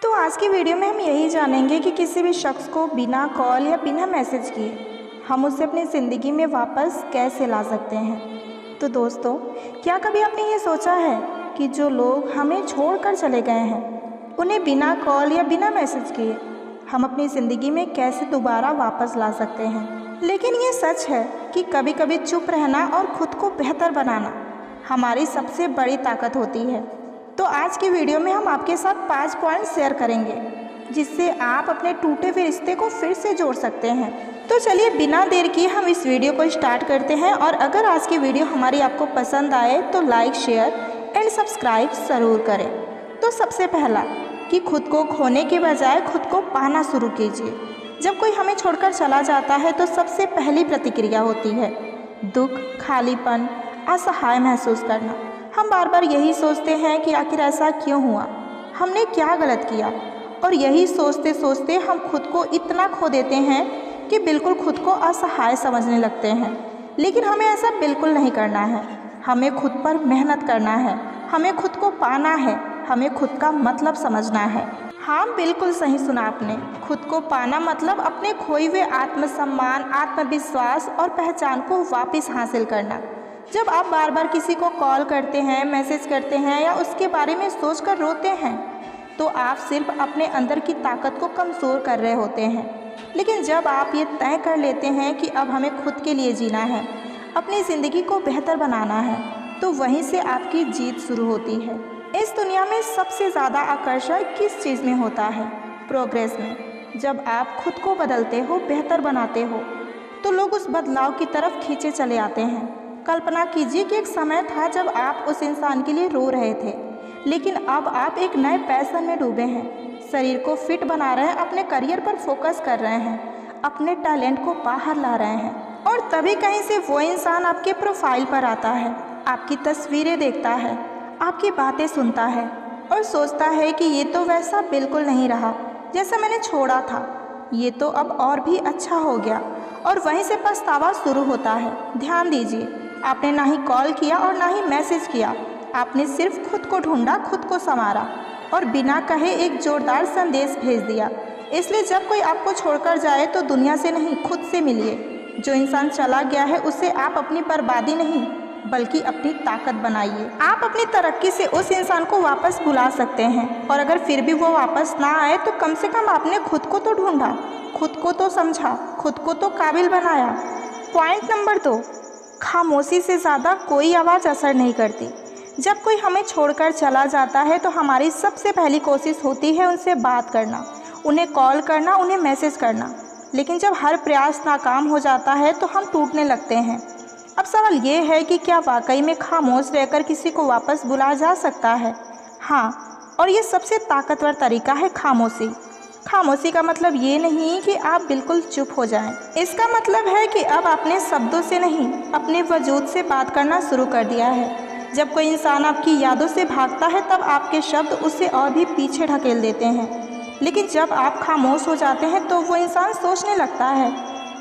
तो आज की वीडियो में हम यही जानेंगे कि किसी भी शख्स को बिना कॉल या बिना मैसेज किए हम उसे अपनी ज़िंदगी में वापस कैसे ला सकते हैं। तो दोस्तों, क्या कभी आपने ये सोचा है कि जो लोग हमें छोड़कर चले गए हैं उन्हें बिना कॉल या बिना मैसेज किए हम अपनी ज़िंदगी में कैसे दोबारा वापस ला सकते हैं। लेकिन ये सच है कि कभी कभी चुप रहना और ख़ुद को बेहतर बनाना हमारी सबसे बड़ी ताकत होती है। तो आज की वीडियो में हम आपके साथ 5 पॉइंट शेयर करेंगे जिससे आप अपने टूटे हुए रिश्ते को फिर से जोड़ सकते हैं। तो चलिए बिना देर किए हम इस वीडियो को स्टार्ट करते हैं। और अगर आज की वीडियो हमारी आपको पसंद आए तो लाइक, शेयर एंड सब्सक्राइब ज़रूर करें। तो सबसे पहला कि खुद को खोने के बजाय खुद को पाना शुरू कीजिए। जब कोई हमें छोड़कर चला जाता है तो सबसे पहली प्रतिक्रिया होती है दुख, खालीपन, असहाय महसूस करना। हम बार बार यही सोचते हैं कि आखिर ऐसा क्यों हुआ, हमने क्या गलत किया, और यही सोचते सोचते हम खुद को इतना खो देते हैं कि बिल्कुल खुद को असहाय समझने लगते हैं। लेकिन हमें ऐसा बिल्कुल नहीं करना है। हमें खुद पर मेहनत करना है, हमें खुद को पाना है, हमें खुद का मतलब समझना है। हाँ, बिल्कुल सही सुना आपने। खुद को पाना मतलब अपने खोए हुए आत्मसम्मान, आत्मविश्वास और पहचान को वापस हासिल करना। जब आप बार बार किसी को कॉल करते हैं, मैसेज करते हैं या उसके बारे में सोचकर रोते हैं तो आप सिर्फ अपने अंदर की ताकत को कमज़ोर कर रहे होते हैं। लेकिन जब आप ये तय कर लेते हैं कि अब हमें खुद के लिए जीना है, अपनी ज़िंदगी को बेहतर बनाना है, तो वहीं से आपकी जीत शुरू होती है। इस दुनिया में सबसे ज़्यादा आकर्षण किस चीज़ में होता है? प्रोग्रेस में। जब आप खुद को बदलते हो, बेहतर बनाते हो, तो लोग उस बदलाव की तरफ खींचे चले आते हैं। कल्पना कीजिए कि एक समय था जब आप उस इंसान के लिए रो रहे थे, लेकिन अब आप एक नए पैशन में डूबे हैं, शरीर को फिट बना रहे हैं, अपने करियर पर फोकस कर रहे हैं, अपने टैलेंट को बाहर ला रहे हैं। और तभी कहीं से वो इंसान आपके प्रोफाइल पर आता है, आपकी तस्वीरें देखता है, आपकी बातें सुनता है और सोचता है कि ये तो वैसा बिल्कुल नहीं रहा जैसा मैंने छोड़ा था, ये तो अब और भी अच्छा हो गया। और वहीं से पछतावा शुरू होता है। ध्यान दीजिए, आपने ना ही कॉल किया और ना ही मैसेज किया, आपने सिर्फ खुद को ढूंढा, खुद को संवारा और बिना कहे एक जोरदार संदेश भेज दिया। इसलिए जब कोई आपको छोड़कर जाए तो दुनिया से नहीं, खुद से मिलिए। जो इंसान चला गया है उसे आप अपनी बर्बादी नहीं बल्कि अपनी ताकत बनाइए। आप अपनी तरक्की से उस इंसान को वापस बुला सकते हैं, और अगर फिर भी वो वापस ना आए तो कम से कम आपने खुद को तो ढूंढा, खुद को तो समझा, खुद को तो काबिल बनाया। पॉइंट नंबर 2, खामोशी से ज़्यादा कोई आवाज़ असर नहीं करती। जब कोई हमें छोड़कर चला जाता है तो हमारी सबसे पहली कोशिश होती है उनसे बात करना, उन्हें कॉल करना, उन्हें मैसेज करना। लेकिन जब हर प्रयास नाकाम हो जाता है तो हम टूटने लगते हैं। अब सवाल ये है कि क्या वाकई में खामोश रहकर किसी को वापस बुलाया जा सकता है? हाँ, और ये सबसे ताकतवर तरीका है खामोशी। खामोशी का मतलब ये नहीं कि आप बिल्कुल चुप हो जाएं। इसका मतलब है कि अब आपने शब्दों से नहीं, अपने वजूद से बात करना शुरू कर दिया है। जब कोई इंसान आपकी यादों से भागता है तब आपके शब्द उसे और भी पीछे ढकेल देते हैं। लेकिन जब आप खामोश हो जाते हैं तो वो इंसान सोचने लगता है,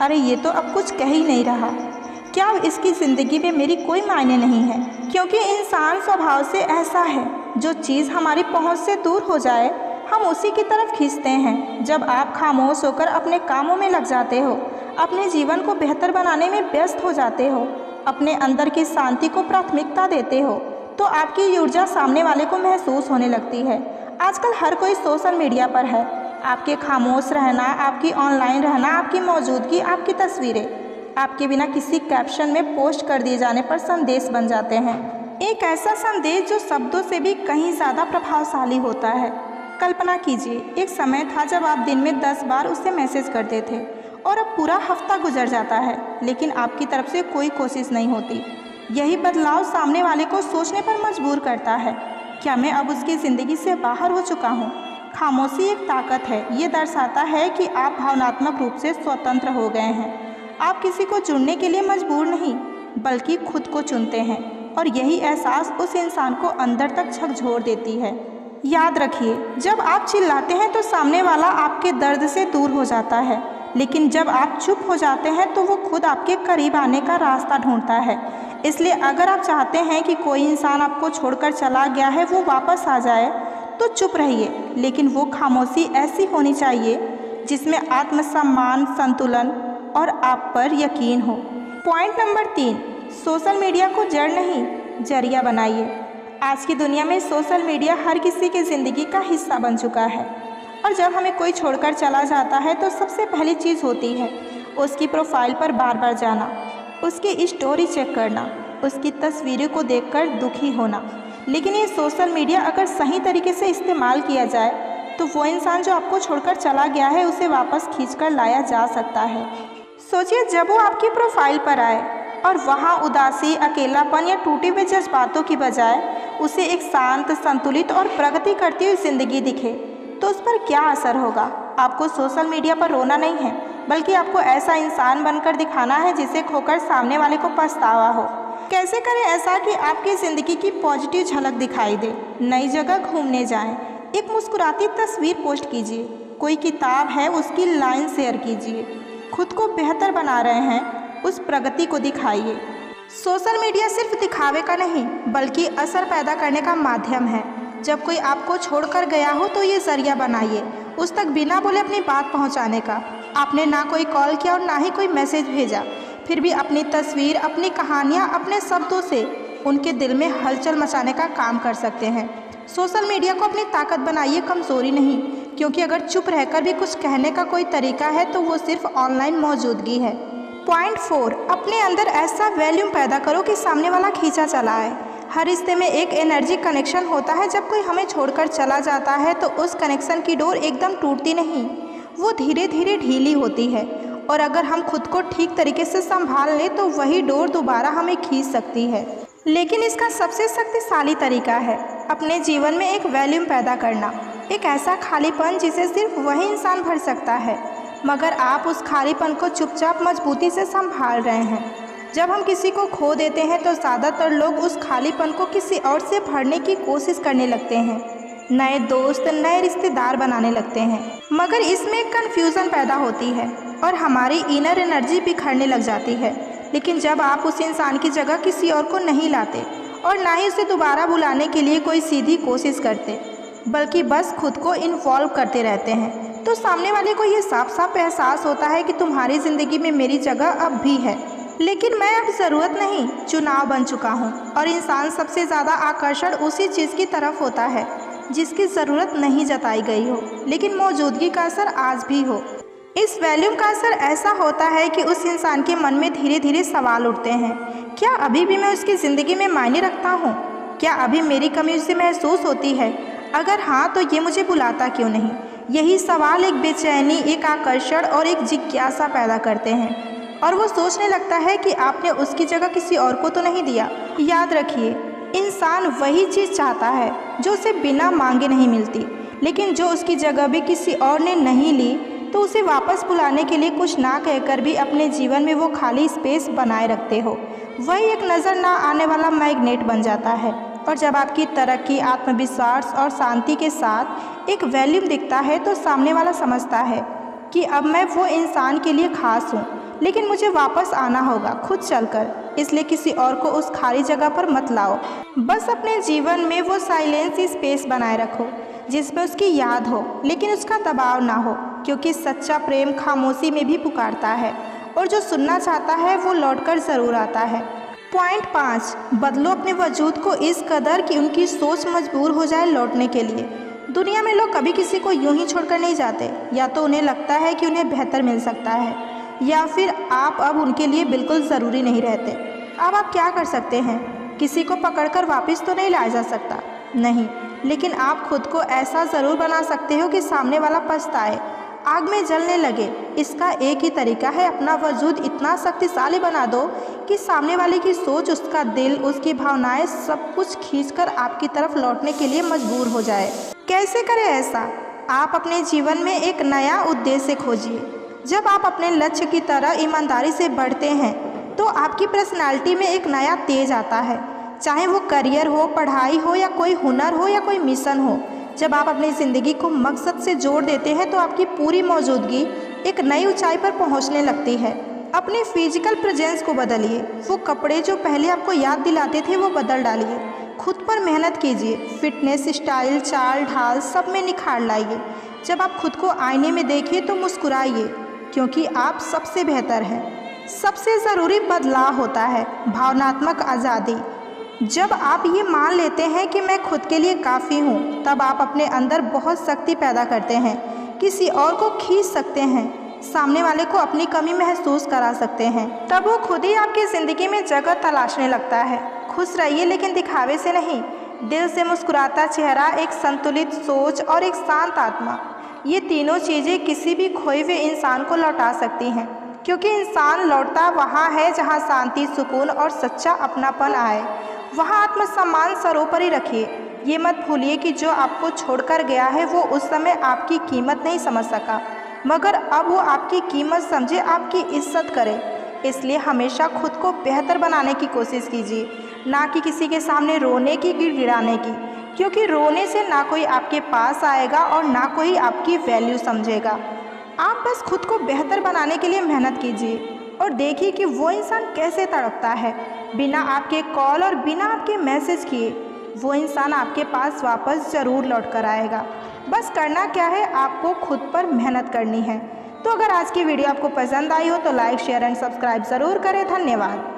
अरे ये तो अब कुछ कह ही नहीं रहा, क्या इसकी ज़िंदगी में मेरी कोई मायने नहीं है। क्योंकि इंसान स्वभाव से ऐसा है, जो चीज़ हमारी पहुंच से दूर हो जाए हम उसी की तरफ खींचते हैं। जब आप खामोश होकर अपने कामों में लग जाते हो, अपने जीवन को बेहतर बनाने में व्यस्त हो जाते हो, अपने अंदर की शांति को प्राथमिकता देते हो, तो आपकी ऊर्जा सामने वाले को महसूस होने लगती है। आजकल हर कोई सोशल मीडिया पर है। आपके खामोश रहना, आपकी ऑनलाइन रहना, आपकी मौजूदगी, आपकी तस्वीरें आपके बिना किसी कैप्शन में पोस्ट कर दिए जाने पर संदेश बन जाते हैं। एक ऐसा संदेश जो शब्दों से भी कहीं ज़्यादा प्रभावशाली होता है। कल्पना कीजिए, एक समय था जब आप दिन में 10 बार उसे मैसेज करते थे और अब पूरा हफ्ता गुजर जाता है लेकिन आपकी तरफ से कोई कोशिश नहीं होती। यही बदलाव सामने वाले को सोचने पर मजबूर करता है, क्या मैं अब उसकी ज़िंदगी से बाहर हो चुका हूँ? खामोशी एक ताकत है। ये दर्शाता है कि आप भावनात्मक रूप से स्वतंत्र हो गए हैं। आप किसी को चुनने के लिए मजबूर नहीं बल्कि खुद को चुनते हैं, और यही एहसास उस इंसान को अंदर तक झकझोर देती है। याद रखिए, जब आप चिल्लाते हैं तो सामने वाला आपके दर्द से दूर हो जाता है, लेकिन जब आप चुप हो जाते हैं तो वो खुद आपके करीब आने का रास्ता ढूंढता है। इसलिए अगर आप चाहते हैं कि कोई इंसान आपको छोड़कर चला गया है वो वापस आ जाए, तो चुप रहिए, लेकिन वो खामोशी ऐसी होनी चाहिए जिसमें आत्मसम्मान, संतुलन और आप पर यकीन हो। पॉइंट नंबर 3, सोशल मीडिया को जड़ नहीं जरिया बनाइए। आज की दुनिया में सोशल मीडिया हर किसी की ज़िंदगी का हिस्सा बन चुका है और जब हमें कोई छोड़कर चला जाता है तो सबसे पहली चीज़ होती है उसकी प्रोफाइल पर बार बार जाना, उसकी स्टोरी चेक करना, उसकी तस्वीरों को देखकर दुखी होना। लेकिन ये सोशल मीडिया अगर सही तरीके से इस्तेमाल किया जाए तो वो इंसान जो आपको छोड़कर चला गया है उसे वापस खींचकर लाया जा सकता है। सोचिए, जब वो आपकी प्रोफाइल पर आए और वहाँ उदासी, अकेलापन या टूटे हुए जज्बातों की बजाय उसे एक शांत, संतुलित और प्रगति करती हुई ज़िंदगी दिखे तो उस पर क्या असर होगा। आपको सोशल मीडिया पर रोना नहीं है, बल्कि आपको ऐसा इंसान बनकर दिखाना है जिसे खोकर सामने वाले को पछतावा हो। कैसे करें ऐसा कि आपकी ज़िंदगी की पॉजिटिव झलक दिखाई दे। नई जगह घूमने जाएं, एक मुस्कुराती तस्वीर पोस्ट कीजिए, कोई किताब है उसकी लाइन शेयर कीजिए, खुद को बेहतर बना रहे हैं उस प्रगति को दिखाइए। सोशल मीडिया सिर्फ दिखावे का नहीं बल्कि असर पैदा करने का माध्यम है। जब कोई आपको छोड़कर गया हो तो ये जरिया बनाइए उस तक बिना बोले अपनी बात पहुंचाने का। आपने ना कोई कॉल किया और ना ही कोई मैसेज भेजा, फिर भी अपनी तस्वीर, अपनी कहानियाँ, अपने शब्दों से उनके दिल में हलचल मचाने का काम कर सकते हैं। सोशल मीडिया को अपनी ताकत बनाइए, कमज़ोरी नहीं, क्योंकि अगर चुप रहकर भी कुछ कहने का कोई तरीका है तो वो सिर्फ ऑनलाइन मौजूदगी है। पॉइंट 4, अपने अंदर ऐसा वॉल्यूम पैदा करो कि सामने वाला खींचा चला आए। हर रिश्ते में एक एनर्जी कनेक्शन होता है। जब कोई हमें छोड़कर चला जाता है तो उस कनेक्शन की डोर एकदम टूटती नहीं, वो धीरे धीरे ढीली होती है और अगर हम खुद को ठीक तरीके से संभाल लें तो वही डोर दोबारा हमें खींच सकती है। लेकिन इसका सबसे शक्तिशाली तरीका है अपने जीवन में एक वॉल्यूम पैदा करना, एक ऐसा खालीपन जिसे सिर्फ वही इंसान भर सकता है, मगर आप उस खालीपन को चुपचाप मजबूती से संभाल रहे हैं। जब हम किसी को खो देते हैं तो ज़्यादातर लोग उस खालीपन को किसी और से भरने की कोशिश करने लगते हैं, नए दोस्त, नए रिश्तेदार बनाने लगते हैं, मगर इसमें कन्फ्यूज़न पैदा होती है और हमारी इनर एनर्जी बिखरने लग जाती है। लेकिन जब आप उस इंसान की जगह किसी और को नहीं लाते और ना ही उसे दोबारा बुलाने के लिए कोई सीधी कोशिश करते, बल्कि बस खुद को इन्वॉल्व करते रहते हैं, तो सामने वाले को ये साफ साफ एहसास होता है कि तुम्हारी ज़िंदगी में मेरी जगह अब भी है, लेकिन मैं अब ज़रूरत नहीं, चुनाव बन चुका हूँ। और इंसान सबसे ज़्यादा आकर्षण उसी चीज़ की तरफ होता है जिसकी ज़रूरत नहीं जताई गई हो, लेकिन मौजूदगी का असर आज भी हो। इस वॉल्यूम का असर ऐसा होता है कि उस इंसान के मन में धीरे धीरे सवाल उठते हैं, क्या अभी भी मैं उसकी ज़िंदगी में मायने रखता हूँ? क्या अभी मेरी कमी उसे महसूस होती है? अगर हाँ तो ये मुझे बुलाता क्यों नहीं? यही सवाल एक बेचैनी, एक आकर्षण और एक जिज्ञासा पैदा करते हैं और वो सोचने लगता है कि आपने उसकी जगह किसी और को तो नहीं दिया। याद रखिए, इंसान वही चीज़ चाहता है जो उसे बिना मांगे नहीं मिलती, लेकिन जो उसकी जगह भी किसी और ने नहीं ली तो उसे वापस बुलाने के लिए कुछ ना कहकर भी अपने जीवन में वो खाली स्पेस बनाए रखते हो। वही एक नज़र ना आने वाला मैग्नेट बन जाता है। और जब आपकी तरक्की, आत्मविश्वास और शांति के साथ एक वॉल्यूम दिखता है तो सामने वाला समझता है कि अब मैं वो इंसान के लिए खास हूँ, लेकिन मुझे वापस आना होगा खुद चलकर। इसलिए किसी और को उस खाली जगह पर मत लाओ, बस अपने जीवन में वो साइलेंस स्पेस बनाए रखो जिसमें उसकी याद हो लेकिन उसका दबाव ना हो, क्योंकि सच्चा प्रेम खामोशी में भी पुकारता है और जो सुनना चाहता है वो लौटकर ज़रूर आता है। पॉइंट 5, बदलो अपने वजूद को इस कदर कि उनकी सोच मजबूर हो जाए लौटने के लिए। दुनिया में लोग कभी किसी को यूं ही छोड़कर नहीं जाते, या तो उन्हें लगता है कि उन्हें बेहतर मिल सकता है, या फिर आप अब उनके लिए बिल्कुल ज़रूरी नहीं रहते। अब आप क्या कर सकते हैं? किसी को पकड़कर वापस तो नहीं लाया जा सकता, नहीं, लेकिन आप खुद को ऐसा ज़रूर बना सकते हो कि सामने वाला पछताए, आग में जलने लगे। इसका एक ही तरीका है, अपना वजूद इतना शक्तिशाली बना दो कि सामने वाले की सोच, उसका दिल, उसकी भावनाएं सब कुछ खींचकर आपकी तरफ लौटने के लिए मजबूर हो जाए। कैसे करें ऐसा? आप अपने जीवन में एक नया उद्देश्य खोजिए। जब आप अपने लक्ष्य की तरह ईमानदारी से बढ़ते हैं तो आपकी पर्सनालिटी में एक नया तेज आता है, चाहे वो करियर हो, पढ़ाई हो, या कोई हुनर हो, या कोई मिशन हो। जब आप अपनी ज़िंदगी को मकसद से जोड़ देते हैं तो आपकी पूरी मौजूदगी एक नई ऊंचाई पर पहुंचने लगती है। अपने फिजिकल प्रेजेंस को बदलिए। वो कपड़े जो पहले आपको याद दिलाते थे वो बदल डालिए। खुद पर मेहनत कीजिए, फिटनेस, स्टाइल, चाल ढाल सब में निखार लाइए। जब आप खुद को आईने में देखिए तो मुस्कुराइए, क्योंकि आप सबसे बेहतर हैं। सबसे ज़रूरी बदलाव होता है भावनात्मक आज़ादी। जब आप ये मान लेते हैं कि मैं खुद के लिए काफ़ी हूँ, तब आप अपने अंदर बहुत शक्ति पैदा करते हैं। किसी और को खींच सकते हैं, सामने वाले को अपनी कमी महसूस करा सकते हैं, तब वो खुद ही आपकी ज़िंदगी में जगह तलाशने लगता है। खुश रहिए, लेकिन दिखावे से नहीं। दिल से मुस्कुराता चेहरा, एक संतुलित सोच और एक शांत आत्मा, ये तीनों चीज़ें किसी भी खोए हुए इंसान को लौटा सकती हैं, क्योंकि इंसान लौटता वहाँ है जहाँ शांति, सुकून और सच्चा अपनापन आए। वहाँ आत्मसम्मान सर्वोपरि रखिए। ये मत भूलिए कि जो आपको छोड़कर गया है वो उस समय आपकी कीमत नहीं समझ सका, मगर अब वो आपकी कीमत समझे, आपकी इज्जत करे। इसलिए हमेशा खुद को बेहतर बनाने की कोशिश कीजिए, ना कि किसी के सामने रोने की, गिड़गिड़ाने की, क्योंकि रोने से ना कोई आपके पास आएगा और ना कोई आपकी वैल्यू समझेगा। आप बस खुद को बेहतर बनाने के लिए मेहनत कीजिए और देखिए कि वो इंसान कैसे तड़पता है बिना आपके कॉल और बिना आपके मैसेज किए। वो इंसान आपके पास वापस ज़रूर लौट कर आएगा। बस करना क्या है, आपको खुद पर मेहनत करनी है। तो अगर आज की वीडियो आपको पसंद आई हो तो लाइक, शेयर एंड सब्सक्राइब ज़रूर करें। धन्यवाद।